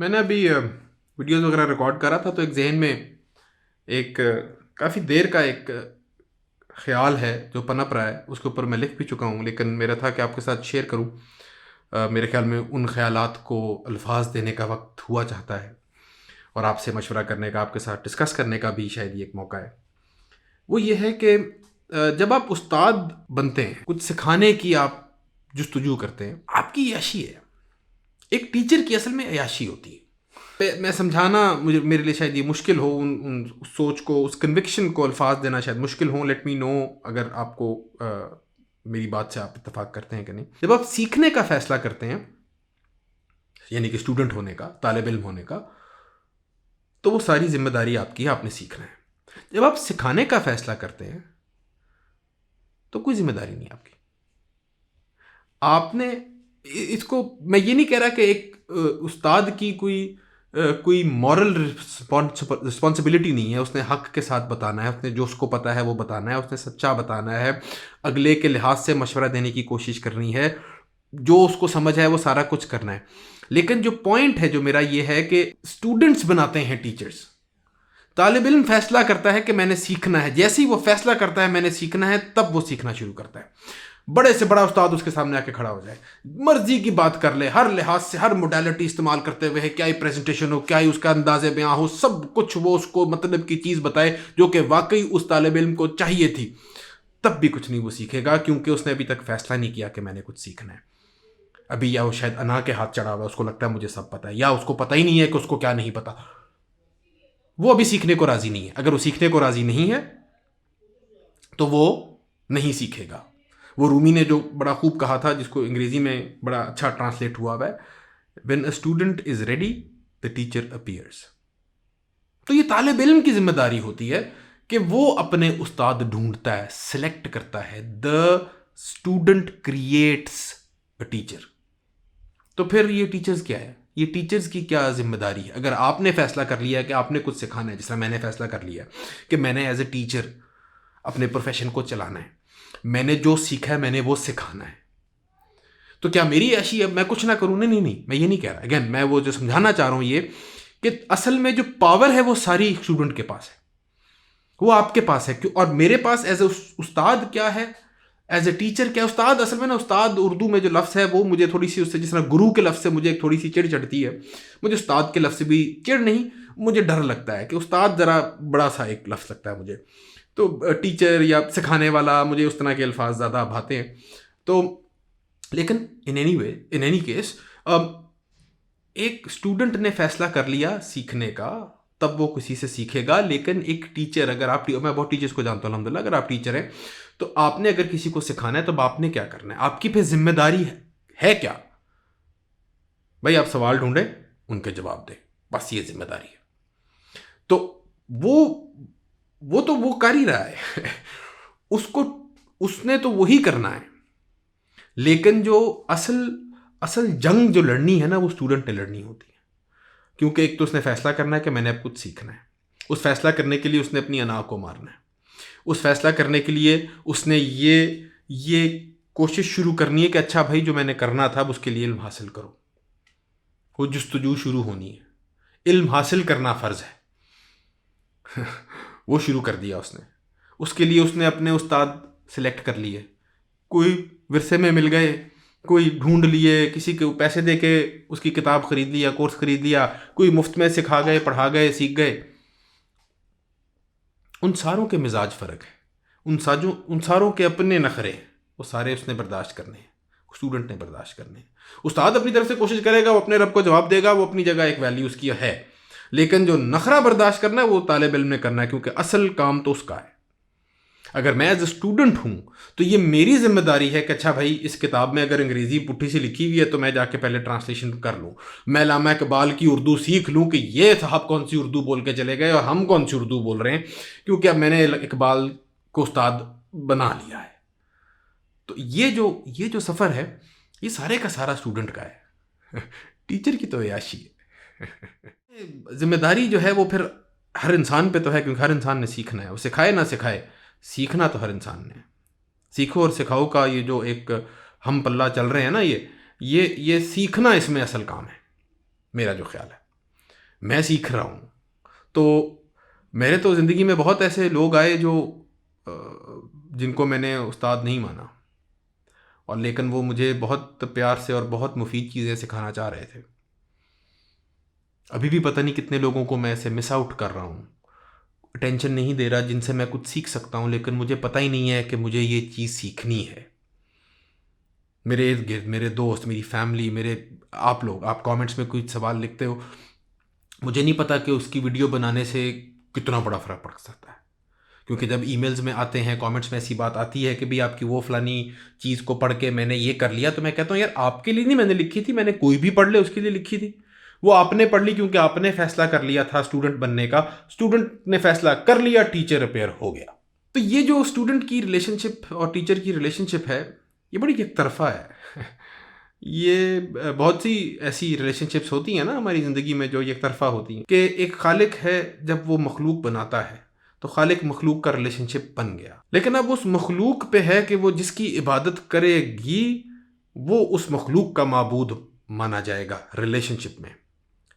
मैंने अभी वीडियोज़ वगैरह रिकॉर्ड करा था, तो एक जहन में एक काफ़ी देर का एक ख्याल है जो पनप रहा है। उसके ऊपर मैं लिख भी चुका हूँ, लेकिन मेरा था कि आपके साथ शेयर करूँ। मेरे ख्याल में उन ख्यालात को अल्फाज देने का वक्त हुआ चाहता है, और आपसे मशवरा करने का, आपके साथ डिस्कस करने का भी शायद ये एक मौका है। वो ये है कि जब आप उस्ताद बनते हैं, कुछ सिखाने की आप जुस्तजू करते हैं, आपकी याशी है। एक टीचर की असल में अयाशी होती है। मैं समझाना, मुझे मेरे लिए शायद ये मुश्किल हो, उन उस सोच को, उस कन्विक्शन को अल्फाज देना शायद मुश्किल हो। लेट मी नो अगर आपको मेरी बात से आप इत्तेफाक करते हैं कि नहीं। जब आप सीखने का फैसला करते हैं, यानी कि स्टूडेंट होने का, तालिब इल्म होने का, तो वो सारी जिम्मेदारी आपकी है, आपने सीखना है। जब आप सिखाने का फैसला करते हैं तो कोई जिम्मेदारी नहीं आपकी। आपने इसको, मैं ये नहीं कह रहा कि एक उस्ताद की कोई मॉरल रिस्पॉन्सिबिलिटी नहीं है। उसने हक के साथ बताना है, उसने जो उसको पता है वो बताना है, उसने सच्चा बताना है, अगले के लिहाज से मशवरा देने की कोशिश करनी है, जो उसको समझ है वो सारा कुछ करना है। लेकिन जो पॉइंट है जो मेरा ये है कि स्टूडेंट्स बनाते हैं टीचर्स। तालिब इल्म फैसला करता है कि मैंने सीखना है। जैसे ही वो फैसला करता है मैंने सीखना है, तब वो सीखना शुरू करता है। बड़े से बड़ा उस्ताद उसके सामने आके खड़ा हो जाए, मर्जी की बात कर ले, हर लिहाज से हर मोडालिटी इस्तेमाल करते हुए, क्या ही प्रेजेंटेशन हो, क्या ही उसका अंदाज़े बयां हो, सब कुछ वो उसको मतलब की चीज़ बताए जो कि वाकई उस तालिब इल्म को चाहिए थी, तब भी कुछ नहीं वो सीखेगा, क्योंकि उसने अभी तक फैसला नहीं किया कि मैंने कुछ सीखना है। अभी या वो शायद अना के हाथ चढ़ा हुआ है, उसको लगता है मुझे सब पता है, या उसको पता ही नहीं है कि उसको क्या नहीं पता। वो अभी सीखने को राजी नहीं है। अगर वो सीखने को राजी नहीं है तो वो नहीं सीखेगा। वो रूमी ने जो बड़ा खूब कहा था, जिसको अंग्रेजी में बड़ा अच्छा ट्रांसलेट हुआ है, when a student is ready the teacher appears. तो ये तालिब इल्म की जिम्मेदारी होती है कि वो अपने उस्ताद ढूंढता है, सिलेक्ट करता है। The student creates a teacher. तो फिर ये टीचर्स क्या है, ये टीचर्स की क्या जिम्मेदारी है? अगर आपने फैसला कर लिया कि आपने कुछ सिखाना है, जिस तरह मैंने फैसला कर लिया कि मैंने एज ए टीचर अपने प्रोफेशन को चलाना है, मैंने जो सीखा है मैंने वो सिखाना है, तो क्या मेरी ऐसी अब मैं कुछ ना करूं? नहीं नहीं नहीं, मैं ये नहीं कह रहा। अगेन, मैं वो जो समझाना चाह रहा हूं ये कि असल में जो पावर है वो सारी स्टूडेंट के पास है, वो आपके पास है। क्यों? और मेरे पास एज ए उस्ताद क्या है, एज ए टीचर क्या? उस्ताद असल में ना, उस्ताद उर्दू में जो लफ्ज़ है वो मुझे थोड़ी सी, उससे जिस तरह गुरु के लफ्ज़ से मुझे थोड़ी सी चिढ़ चढ़ती है, मुझे उस्ताद के लफ्ज़ से भी चिढ़ नहीं, मुझे डर लगता है कि उस्ताद ज़रा बड़ा सा एक लफ्ज़ लगता है मुझे। तो टीचर या सिखाने वाला, मुझे उस तरह के अल्फाज ज़्यादा भाते हैं। तो लेकिन in any way, in any case, एक स्टूडेंट ने फैसला कर लिया सीखने का, तब वो किसी से सीखेगा। लेकिन एक टीचर, अगर आप, मैं बहुत टीचर्स को जानता हूँ अल्हम्दुलिल्लाह, अगर आप टीचर हैं तो आपने अगर किसी को सिखाना है तो आपने क्या करना है? आपकी फिर जिम्मेदारी है क्या? भाई आप सवाल ढूंढे, उनके जवाब दें, बस ये जिम्मेदारी है। तो वो तो वो कर ही रहा है उसको, उसने तो वही करना है। लेकिन जो असल असल जंग जो लड़नी है ना, वो स्टूडेंट ने लड़नी होती है। क्योंकि एक तो उसने फैसला करना है कि मैंने अब कुछ सीखना है। उस फैसला करने के लिए उसने अपनी अना को मारना है। उस फैसला करने के लिए उसने ये कोशिश शुरू करनी है कि अच्छा भाई, जो मैंने करना था उसके लिए इल्म हासिल करो। वो जुस्तजू शुरू होनी है, इल्म हासिल करना फ़र्ज़ है वो शुरू कर दिया उसने। उसके लिए उसने अपने उस्ताद सिलेक्ट कर लिए। कोई विरसे में मिल गए, कोई ढूंढ लिए, किसी को पैसे दे के उसकी किताब खरीद लिया, कोर्स खरीद लिया, कोई मुफ्त में सिखा गए, पढ़ा गए, सीख गए। उन सारों के मिजाज फ़र्क है, उन सारों के अपने नखरे हैं, वो सारे उसने बर्दाश्त करने हैं, स्टूडेंट ने बर्दाश्त करने हैं। उस्ताद अपनी तरफ से कोशिश करेगा, वो अपने रब को जवाब देगा, वो अपनी जगह एक वैल्यू उसकी है। लेकिन जो नखरा बर्दाश्त करना है वो तालिब इल्म ने करना है, क्योंकि असल काम तो उसका है। अगर मैं एज ए स्टूडेंट हूँ तो ये मेरी जिम्मेदारी है कि अच्छा भाई, इस किताब में अगर अंग्रेज़ी पुट्ठी से लिखी हुई है तो मैं जाके पहले ट्रांसलेशन कर लूँ, मैं अल्लामा इकबाल की उर्दू सीख लूँ कि ये साहब कौन सी उर्दू बोल के चले गए और हम कौन सी उर्दू बोल रहे हैं, क्योंकि अब मैंने इकबाल को उस्ताद बना लिया है। तो ये जो सफ़र है, ये सारे का सारा स्टूडेंट का है टीचर की तो याशी है जिम्मेदारी जो है वो फिर हर इंसान पे तो है, क्योंकि हर इंसान ने सीखना है। वो सिखाए ना सिखाए, सीखना तो हर इंसान ने। सीखो और सिखाओ का ये जो एक हम पल्ला चल रहे हैं ना, ये सीखना इसमें असल काम है, मेरा जो ख्याल है। मैं सीख रहा हूँ। तो मेरे तो ज़िंदगी में बहुत ऐसे लोग आए जो जिनको मैंने उस्ताद नहीं माना, और लेकिन वो मुझे बहुत प्यार से और बहुत मुफीद चीज़ें सिखाना चाह रहे थे। अभी भी पता नहीं कितने लोगों को मैं ऐसे मिस आउट कर रहा हूँ, अटेंशन नहीं दे रहा, जिनसे मैं कुछ सीख सकता हूँ, लेकिन मुझे पता ही नहीं है कि मुझे ये चीज़ सीखनी है। मेरे इर्द गिर्द मेरे दोस्त, मेरी फैमिली, मेरे आप लोग, आप कमेंट्स में कोई सवाल लिखते हो, मुझे नहीं पता कि उसकी वीडियो बनाने से कितना बड़ा फ़र्क पड़ सकता है। क्योंकि जब ईमेल्स में आते हैं, कमेंट्स में ऐसी बात आती है कि भाई आपकी वो फलानी चीज़ को पढ़ के मैंने ये कर लिया, तो मैं कहता हूँ यार आपके लिए नहीं मैंने लिखी थी, मैंने कोई भी पढ़ ले उसके लिए लिखी थी। वो आपने पढ़ ली क्योंकि आपने फैसला कर लिया था स्टूडेंट बनने का, स्टूडेंट ने फैसला कर लिया, टीचर रिपेयर हो गया। तो ये जो स्टूडेंट की रिलेशनशिप और टीचर की रिलेशनशिप है, ये बड़ी एक तरफा है। ये बहुत सी ऐसी रिलेशनशिप्स होती हैं ना हमारी ज़िंदगी में जो एक तरफा होती हैं, कि एक खालिक है जब वो मखलूक बनाता है तो खालिक मखलूक का रिलेशनशिप बन गया, लेकिन अब उस मखलूक पे है कि वो जिसकी इबादत करेगी वो उस मखलूक का माबूद माना जाएगा। रिलेशनशिप में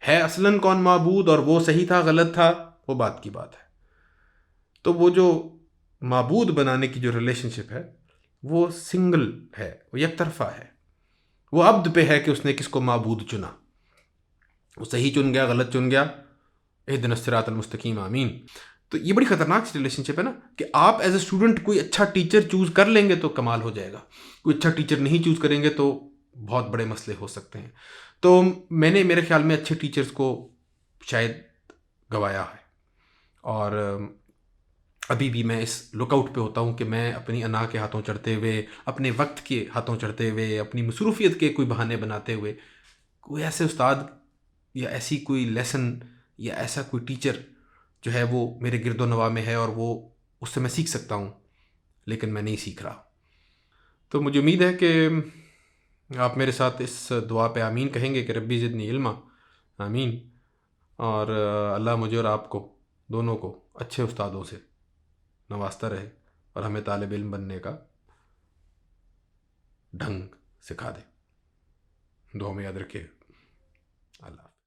है असलन कौन माबूद और वो सही था गलत था, वो बात की बात है। तो वो जो माबूद बनाने की जो रिलेशनशिप है वो सिंगल है, वो एक तरफा है। वो अब्द पे है कि उसने किसको माबूद चुना, वो सही चुन गया, गलत चुन गया, इहदिनस सिरातल मुस्तकीम, आमीन। तो ये बड़ी ख़तरनाक सी रिलेशनशिप है ना, कि आप एज ए स्टूडेंट कोई अच्छा टीचर चूज़ कर लेंगे तो कमाल हो जाएगा, कोई अच्छा टीचर नहीं चूज़ करेंगे तो बहुत बड़े मसले हो सकते हैं। तो मैंने मेरे ख्याल में अच्छे टीचर्स को शायद गवाया है, और अभी भी मैं इस लुकआउट पे होता हूँ कि मैं अपनी अना के हाथों चढ़ते हुए, अपने वक्त के हाथों चढ़ते हुए, अपनी मसरूफियत के कोई बहाने बनाते हुए कोई ऐसे उस्ताद या ऐसी कोई लेसन या ऐसा कोई टीचर जो है वो मेरे गिरदो नवा में है और वो उससे मैं सीख सकता हूँ, लेकिन मैं नहीं सीख रहा। तो मुझे उम्मीद है कि आप मेरे साथ इस दुआ पे आमीन कहेंगे कि रब्बी ज़िदनी इल्मा, आमीन। और अल्लाह मुझे और आपको दोनों को अच्छे उस्तादों से नवाजता रहे और हमें तालिब इल्म बनने का ढंग सिखा दे। दुआ में याद रखिए। अल्लाह।